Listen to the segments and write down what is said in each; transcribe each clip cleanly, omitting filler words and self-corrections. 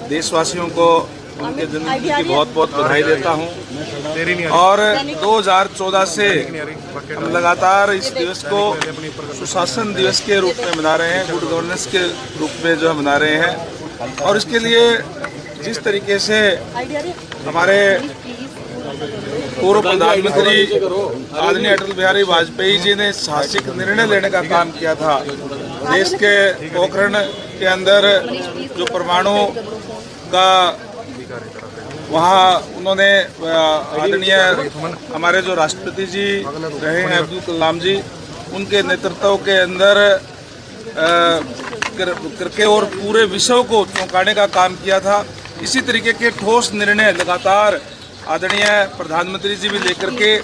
देशवासियों को उनके जन्मदिन की बहुत बहुत बधाई देता हूं। और 2014 से हम लगातार इस दिवस को सुशासन दिवस के रूप में मना रहे हैं, गुड गवर्नेंस के रूप में जो मना रहे हैं। और इसके लिए जिस तरीके से हमारे पूर्व प्रधानमंत्री आदरणीय अटल बिहारी वाजपेयी जी ने साहसिक निर्णय लेने का काम किया था, देश के पोखरण के अंदर जो परमाणु का वहाँ उन्होंने आदरणीय हमारे जो राष्ट्रपति जी रहे हैं अब्दुल कलाम जी, उनके नेतृत्व के अंदर करके और पूरे विश्व को चौंकाने का काम किया था। इसी तरीके के ठोस निर्णय लगातार आदरणीय प्रधानमंत्री जी भी लेकर के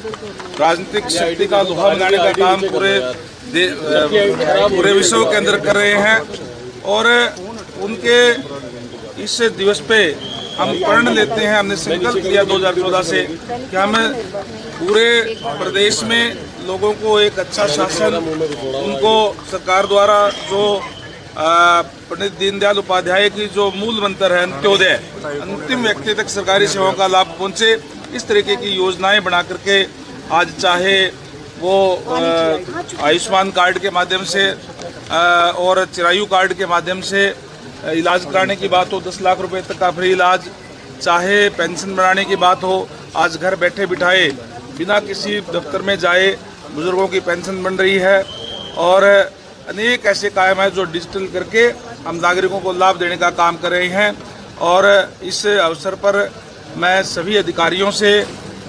राजनीतिक शक्ति का लोहा बनाने का काम पूरे विश्व के अंदर कर रहे हैं। और उनके इस दिवस पे हम प्रण लेते हैं, हमने संकल्प लिया 2014 से कि हम पूरे प्रदेश में लोगों को एक अच्छा शासन, उनको सरकार द्वारा जो पंडित दीनदयाल उपाध्याय की जो मूल मंत्र है अंत्योदय, अंतिम व्यक्ति तक सरकारी सेवाओं का लाभ पहुंचे, इस तरीके की योजनाएं बना करके आज चाहे वो आयुष्मान कार्ड के माध्यम से और चिरायु कार्ड के माध्यम से इलाज कराने की बात हो, 10 लाख रुपए तक का फ्री इलाज, चाहे पेंशन बनाने की बात हो, आज घर बैठे बिठाए बिना किसी दफ्तर में जाए बुजुर्गों की पेंशन बन रही है। और अनेक ऐसे काम है जो डिजिटल करके हम नागरिकों को लाभ देने का काम कर रहे हैं। और इस अवसर पर मैं सभी अधिकारियों से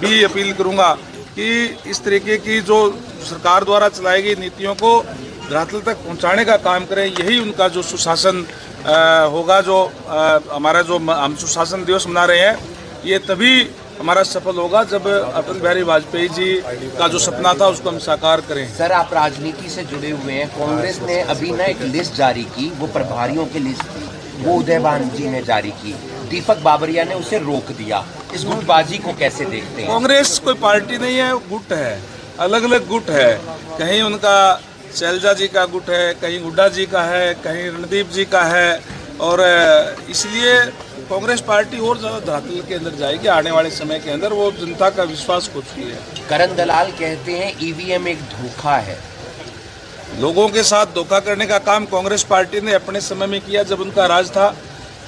भी अपील करूंगा कि इस तरीके की जो सरकार द्वारा चलाई गई नीतियों को धरातल तक पहुंचाने का काम करें। यही उनका जो सुशासन होगा, जो हमारा जो हम सुशासन दिवस मना रहे हैं, ये तभी हमारा सफल होगा जब अटल बिहारी वाजपेयी जी का जो सपना था उसको हम साकार करें। सर, आप राजनीति से जुड़े हुए हैं, कांग्रेस ने अभी ना एक लिस्ट जारी की, वो प्रभारियों की लिस्ट थी, वो उदयभान जी ने जारी की, दीपक बाबरिया ने उसे रोक दिया। इस गुटबाजी को कैसे देखते हैं? कांग्रेस कोई पार्टी नहीं है, गुट है, अलग अलग गुट है। कहीं उनका शैलजा जी का गुट है, कहीं हुड्डा जी का है, कहीं रणदीप जी का है। और इसलिए कांग्रेस पार्टी और ज़्यादा धरातल के अंदर जाएगी आने वाले समय के अंदर, वो जनता का विश्वास खो चुकी है। करण दलाल कहते हैं ईवीएम एक धोखा है। लोगों के साथ धोखा करने का काम कांग्रेस पार्टी ने अपने समय में किया, जब उनका राज था।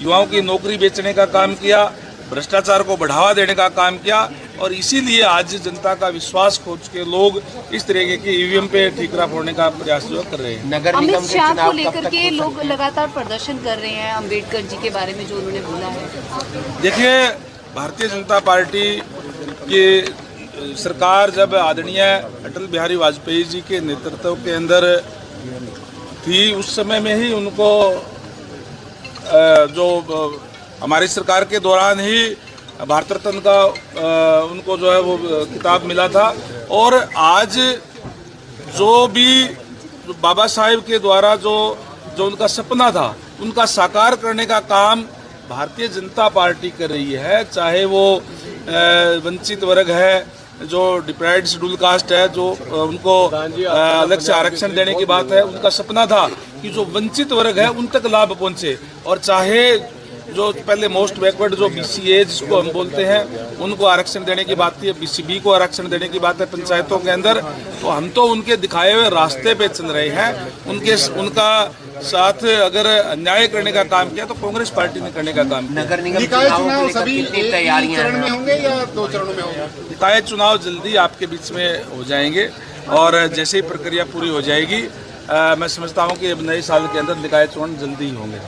युवाओं की नौकरी बेचने का काम किया, भ्रष्टाचार को बढ़ावा देने का काम किया, और इसीलिए आज जनता का विश्वास खो चुके लोग इस तरीके की ईवीएम पे ठीकरा फोड़ने का प्रयास जो कर रहे हैं। नगर निगम अमित शाह को लेकर के लोग लगातार प्रदर्शन कर रहे हैं, अम्बेडकर जी के बारे में जो उन्होंने बोला है। देखिए, भारतीय जनता पार्टी की सरकार जब आदरणीय अटल बिहारी वाजपेयी जी के नेतृत्व के अंदर थी, उस समय में ही उनको जो हमारी सरकार के दौरान ही भारत रत्न का उनको जो है वो खिताब मिला था। और आज जो भी बाबा साहेब के द्वारा जो उनका सपना था, उनका साकार करने का काम भारतीय जनता पार्टी कर रही है। चाहे वो वंचित वर्ग है, जो डिप्राइव्ड शेड्यूल कास्ट है, जो उनको अलग से आरक्षण देने की बात है, उनका सपना था कि जो वंचित वर्ग है उन तक लाभ पहुंचे। और चाहे जो पहले मोस्ट बैकवर्ड जो बीसीए जिसको हम बोलते हैं, उनको आरक्षण देने की बात थी, बीसीबी को आरक्षण देने की बात है पंचायतों के अंदर। तो हम तो उनके दिखाए हुए रास्ते पे चल रहे हैं। उनका साथ अगर अन्याय करने का काम किया तो कांग्रेस पार्टी ने करने का काम किया। नगर निगम चुनाव सभी तैयारियां चरण में होंगे या 2 चरणों में होंगे? निकाय चुनाव जल्दी आपके बीच में हो जाएंगे, और जैसे ही प्रक्रिया पूरी हो जाएगी, मैं समझता हूँ कि अब नए साल के अंदर निकाय चुनाव जल्दी ही होंगे।